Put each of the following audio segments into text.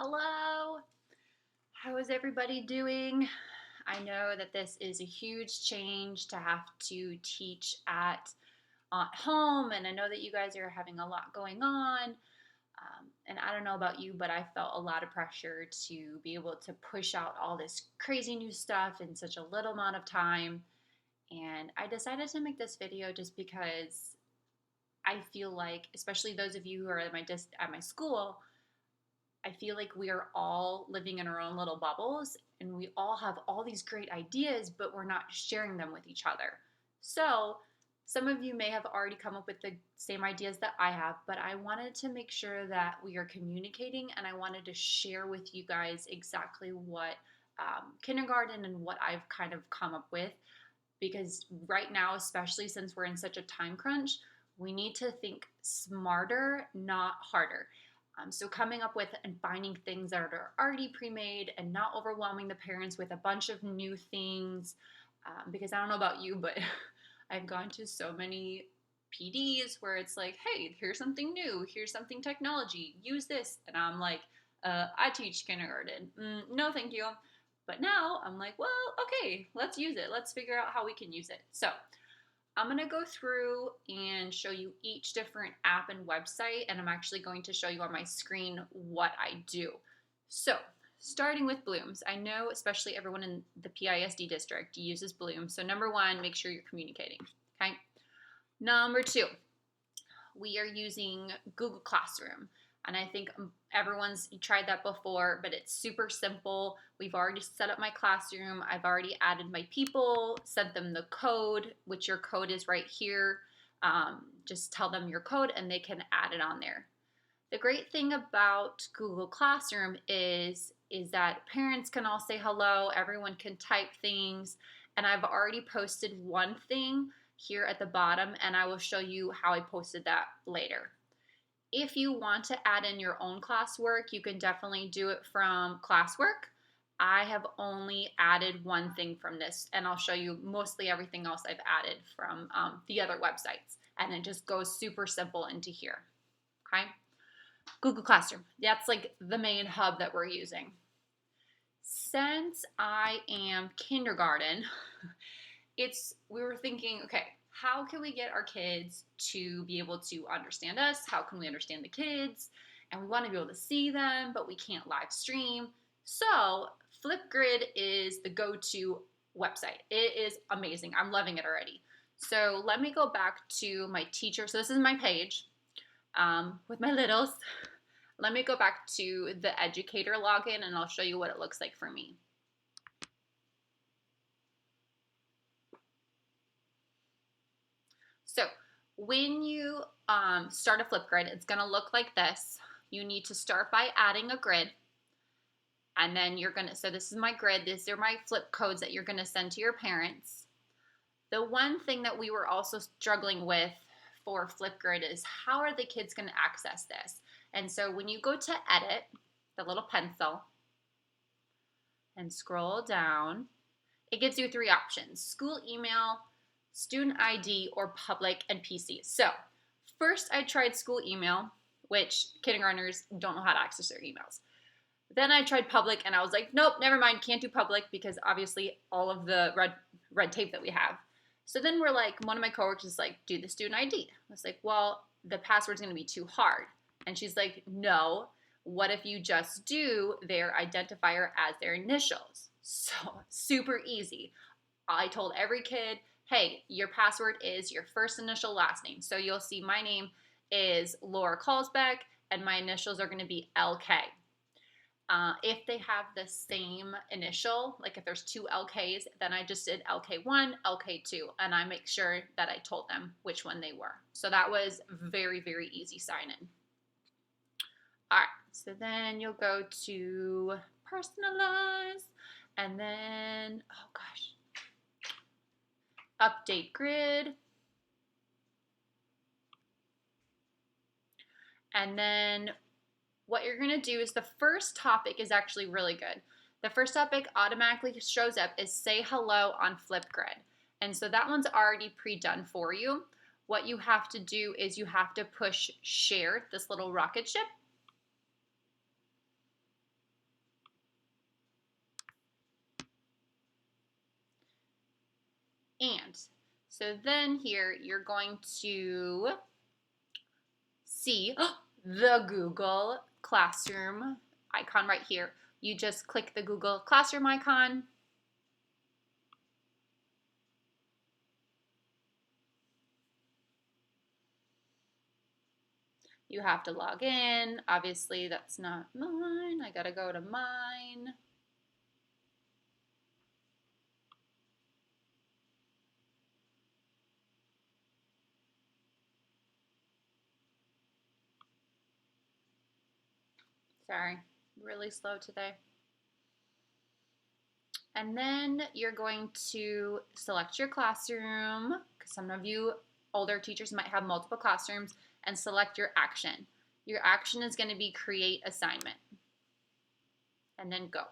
Hello! How is everybody doing? I know that this is a huge change to have to teach at home, and I know that you guys are having a lot going on. And I don't know about you, but I felt a lot of pressure to be able to push out all this crazy new stuff in such a little amount of time. And I decided to make this video just because I feel like, especially those of you who are at my school, I feel like we are all living in our own little bubbles and we all have all these great ideas, but we're not sharing them with each other. So, some of you may have already come up with the same ideas that I have, but I wanted to make sure that we are communicating and I wanted to share with you guys exactly what kindergarten and what I've kind of come up with. Because right now, especially since we're in such a time crunch, we need to think smarter, not harder. So coming up with and finding things that are already pre-made and not overwhelming the parents with a bunch of new things. Because I don't know about you, but I've gone to so many PDs where it's like, hey, here's something new. Here's something technology. Use this. And I'm like, I teach kindergarten. No, thank you. But now I'm like, well, okay, let's use it. Let's figure out how we can use it. So I'm going to go through and show you each different app and website, and I'm actually going to show you on my screen what I do. So, starting with Blooms, I know especially everyone in the PISD district uses Blooms. So, number one, make sure you're communicating. Okay. Number two, we are using Google Classroom. And I think everyone's tried that before, but it's super simple. We've already set up my classroom. I've already added my people, sent them the code, which your code is right here. Just tell them your code and they can add it on there. The great thing about Google Classroom is that parents can all say hello, everyone can type things, and I've already posted one thing here at the bottom, and I will show you how I posted that later. If you want to add in your own classwork, you can definitely do it from classwork. I have only added one thing from this, and I'll show you mostly everything else I've added from the other websites. And it just goes super simple into here. Okay? Google Classroom. That's like the main hub that we're using. Since I am kindergarten, we were thinking, okay, how can we get our kids to be able to understand us? How can we understand the kids? And we want to be able to see them, but we can't live stream. So Flipgrid is the go-to website. It is amazing. I'm loving it already. So let me go back to my teacher. So this is my page with my littles. Let me go back to the educator login and I'll show you what it looks like for me. So when you start a Flipgrid, it's going to look like this. You need to start by adding a grid. And then you're going to, so this is my grid. These are my flip codes that you're going to send to your parents. The one thing that we were also struggling with for Flipgrid is how are the kids going to access this? And so when you go to edit, the little pencil, and scroll down, it gives you three options: school email, student ID, or public and PC. So first I tried school email, which kindergartners don't know how to access their emails. Then I tried public and I was like, nope, never mind, can't do public because obviously all of the red tape that we have. So then we're like, one of my coworkers is like, do the student ID. I was like, well, the password's gonna be too hard. And she's like, no, what if you just do their identifier as their initials? So super easy. I told every kid, hey, your password is your first initial last name. So you'll see my name is Laura Kalsbeck and my initials are going to be LK. If they have the same initial, like if there's two LKs, then I just did LK1, LK2, and I make sure that I told them which one they were. So that was very, very easy sign in. All right, so then you'll go to personalize, and then, oh gosh, update grid. And then what you're going to do is the first topic is actually really good. The first topic automatically shows up is say hello on Flipgrid. And so that one's already pre-done for you. What you have to do is you have to push share, this little rocket ship. And so then here you're going to see the Google Classroom icon right here. You just click the Google Classroom icon. You have to log in. Obviously, that's not mine. I gotta go to mine. Sorry, really slow today. And then you're going to select your classroom, because some of you older teachers might have multiple classrooms, and select your action. Your action is going to be create assignment. And then go.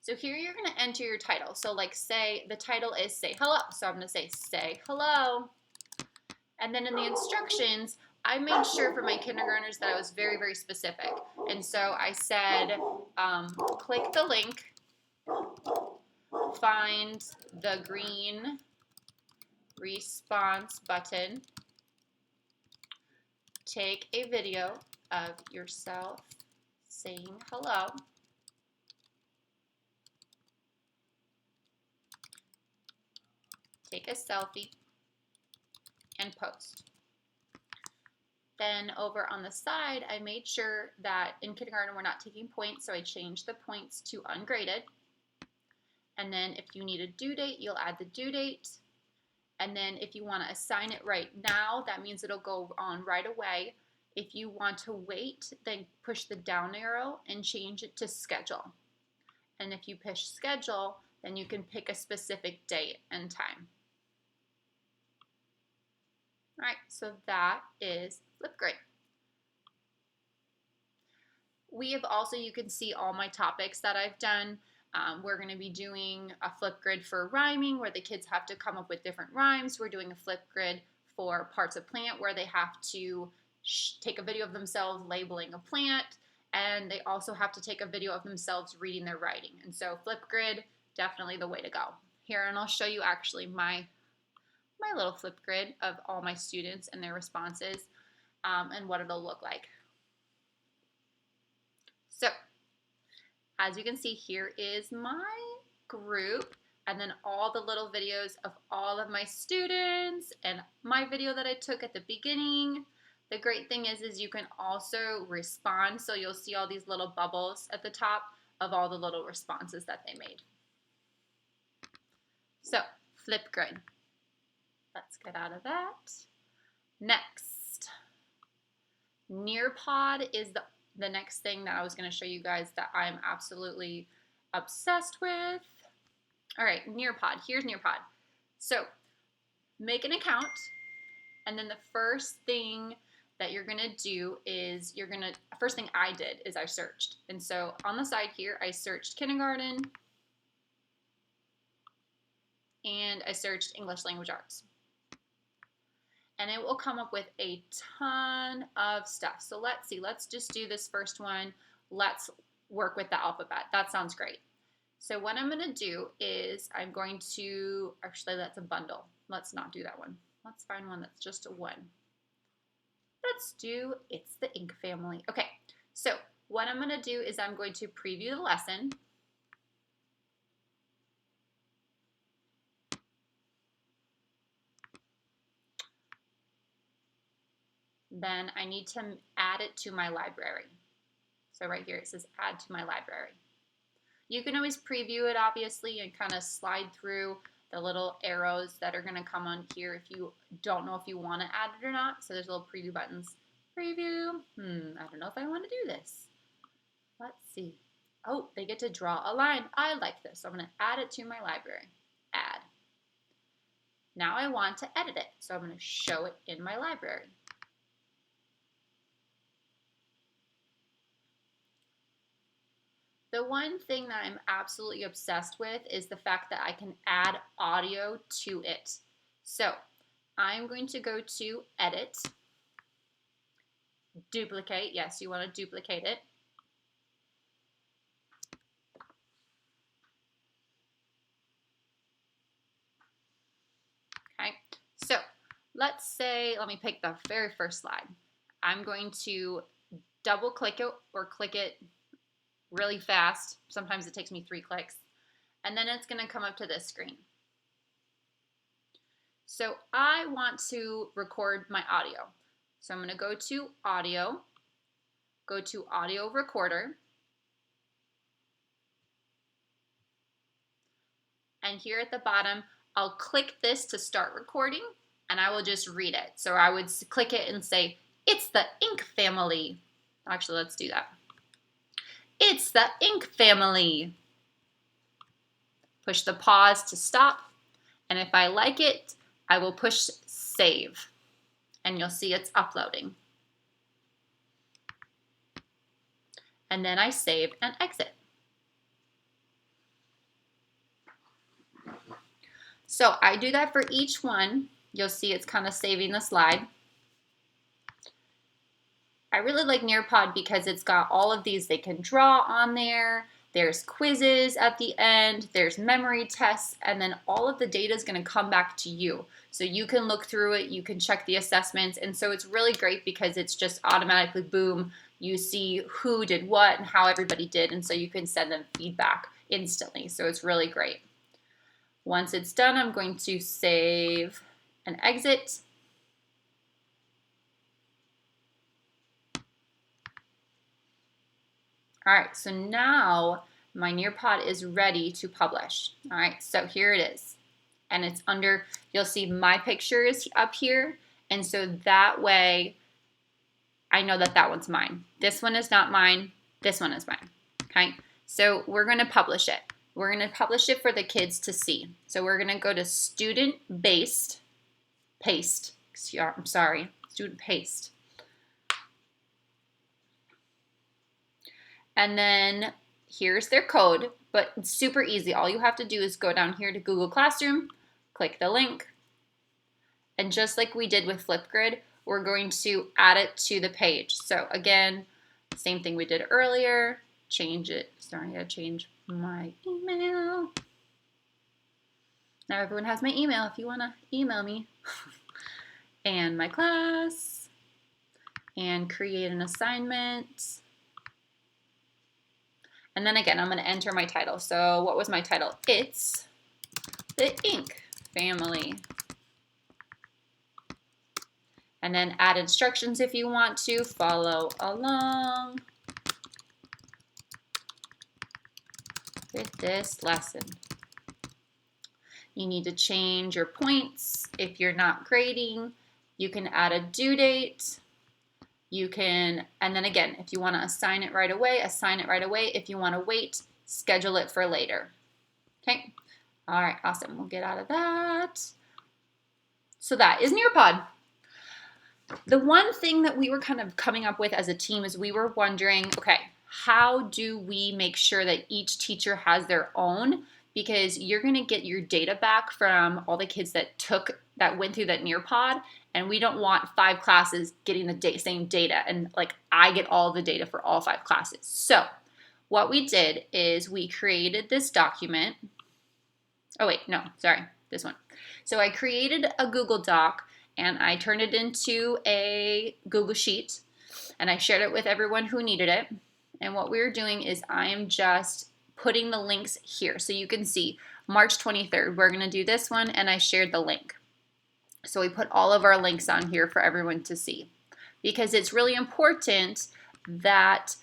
So here you're going to enter your title. So like say the title is say hello. So I'm going to say hello. And then in the instructions, I made sure for my kindergartners that I was very, very specific. And so I said, click the link, find the green response button, take a video of yourself saying hello, take a selfie, and post. Then over on the side, I made sure that in kindergarten we're not taking points, so I changed the points to ungraded. And then if you need a due date, you'll add the due date. And then if you want to assign it right now, that means it'll go on right away. If you want to wait, then push the down arrow and change it to schedule. And if you push schedule, then you can pick a specific date and time. All right, so that is Flipgrid. We have also, you can see all my topics that I've done. We're going to be doing a Flipgrid for rhyming where the kids have to come up with different rhymes. We're doing a Flipgrid for parts of plant where they have to take a video of themselves labeling a plant, and they also have to take a video of themselves reading their writing. And so Flipgrid, definitely the way to go. Here, and I'll show you actually my little Flipgrid of all my students and their responses and what it'll look like. So, as you can see, here is my group, and then all the little videos of all of my students and my video that I took at the beginning. The great thing is you can also respond, so you'll see all these little bubbles at the top of all the little responses that they made. So, Flipgrid. Let's get out of that. Next, Nearpod is the next thing that I was going to show you guys that I'm absolutely obsessed with. All right, Nearpod. Here's Nearpod. So make an account, and then the first thing that you're going to do is first thing I did is I searched. And so on the side here, I searched kindergarten, and I searched English Language Arts. And it will come up with a ton of stuff. So let's see, let's just do this first one. Let's work with the alphabet. That sounds great. So what I'm gonna do is I'm going to, actually that's a bundle. Let's not do that one. Let's find one that's just a one. Let's do, it's the ink family. Okay, so what I'm gonna do is I'm going to preview the lesson. Then I need to add it to my library. So right here it says add to my library. You can always preview it obviously and kind of slide through the little arrows that are going to come on here if you don't know if you want to add it or not. So there's little preview buttons. Preview. I don't know if I want to do this. Let's see. Oh, they get to draw a line. I like this. So I'm going to add it to my library. Add. Now I want to edit it. So I'm going to show it in my library. The one thing that I'm absolutely obsessed with is the fact that I can add audio to it. So I'm going to go to Edit, Duplicate. Yes, you want to duplicate it. let's say, let me pick the very first slide. I'm going to double click it or click it really fast. Sometimes it takes me 3 clicks. And then it's going to come up to this screen. So I want to record my audio. So I'm going to go to audio, go to audio recorder. And here at the bottom, I'll click this to start recording and I will just read it. So I would click it and say, it's the ink family. Actually, let's do that. It's the ink family. Push the pause to stop. And if I like it, I will push save. And you'll see it's uploading. And then I save and exit. So I do that for each one. You'll see it's kind of saving the slide. I really like Nearpod because it's got all of these. They can draw on there. There's quizzes at the end. There's memory tests. And then all of the data is going to come back to you. So you can look through it. You can check the assessments. And so it's really great because it's just automatically, boom, you see who did what and how everybody did. And so you can send them feedback instantly. So it's really great. Once it's done, I'm going to save and exit. All right, so now my Nearpod is ready to publish. All right, so here it is. And it's under, you'll see my picture is up here. And so that way, I know that that one's mine. This one is not mine. This one is mine, okay? So we're gonna publish it. We're gonna publish it for the kids to see. So we're gonna go to student-based, paste, I'm sorry, student paste. And then here's their code, but it's super easy. All you have to do is go down here to Google Classroom, click the link, and just like we did with Flipgrid, we're going to add it to the page. So again, same thing we did earlier, change it. Sorry, I gotta change my email. Now everyone has my email if you wanna email me. And my class, and create an assignment. And then again, I'm going to enter my title. So what was my title? It's the ink family. And then add instructions if you want to. Follow along with this lesson. You need to change your points. If you're not grading, you can add a due date. You can, and then again, if you want to assign it right away, assign it right away. If you want to wait, schedule it for later. Okay. All right. Awesome. We'll get out of that. So that is Nearpod. The one thing that we were kind of coming up with as a team is we were wondering, okay, how do we make sure that each teacher has their own? Because you're going to get your data back from all the kids that went through that Nearpod, and we don't want 5 classes getting the same data, and like I get all the data for all 5 classes. So what we did is we created this document. Oh wait, no, sorry, this one. So I created a Google Doc and I turned it into a Google Sheet and I shared it with everyone who needed it. And what we're doing is I am just putting the links here. So you can see March 23rd, we're gonna do this one, and I shared the link. So we put all of our links on here for everyone to see because it's really important that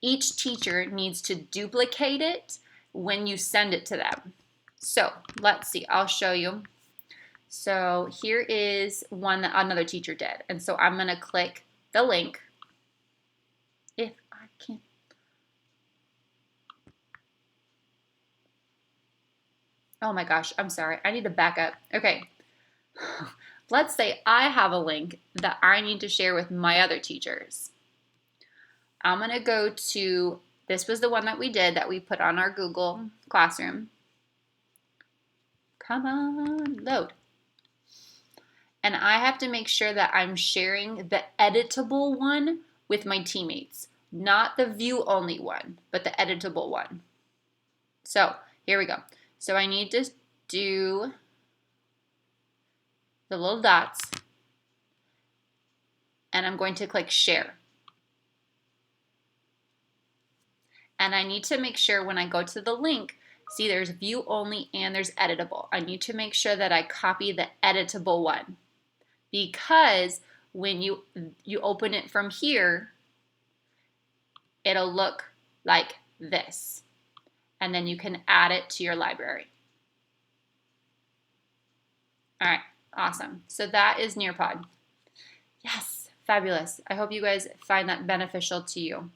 each teacher needs to duplicate it when you send it to them. So let's see, I'll show you. So here is one that another teacher did. And so I'm gonna click the link. If I can. Oh my gosh, I'm sorry, I need to back up. Okay. Let's say I have a link that I need to share with my other teachers. I'm going to go to, this was the one that we did that we put on our Google Classroom. Come on, load. And I have to make sure that I'm sharing the editable one with my teammates, not the view only one, but the editable one. So here we go. So I need to do the little dots, and I'm going to click share. And I need to make sure when I go to the link, see there's view only and there's editable. I need to make sure that I copy the editable one, because when you open it from here, it'll look like this. And then you can add it to your library. All right, awesome. So that is Nearpod. Yes, fabulous. I hope you guys find that beneficial to you.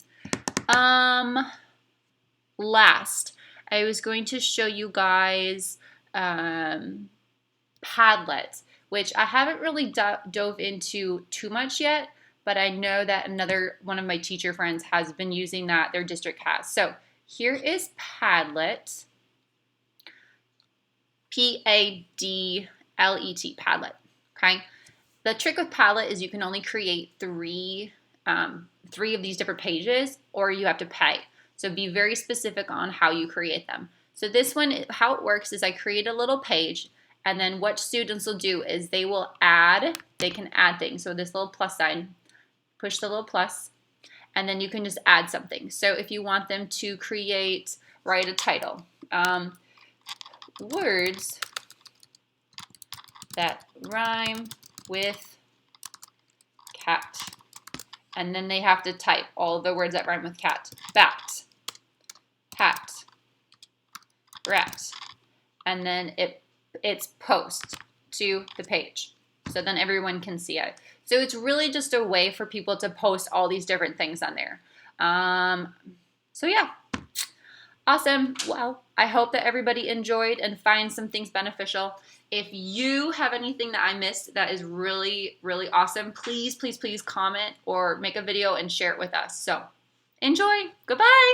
Last, I was going to show you guys Padlet, which I haven't really dove into too much yet, but I know that another one of my teacher friends has been using that, their district has. So here is Padlet, Padlet, Padlet, okay? The trick with Padlet is you can only create three of these different pages, or you have to pay. So be very specific on how you create them. So this one, how it works is I create a little page, and then what students will do is they can add things. So this little plus sign, push the little plus, and then you can just add something. So if you want them to write a title, words that rhyme with cat. And then they have to type all the words that rhyme with cat. Bat, hat, rat. And then it's post to the page. So then everyone can see it. So it's really just a way for people to post all these different things on there. So yeah. Awesome. Well, I hope that everybody enjoyed and finds some things beneficial. If you have anything that I missed that is really, really awesome, please, please, please comment or make a video and share it with us. So enjoy. Goodbye.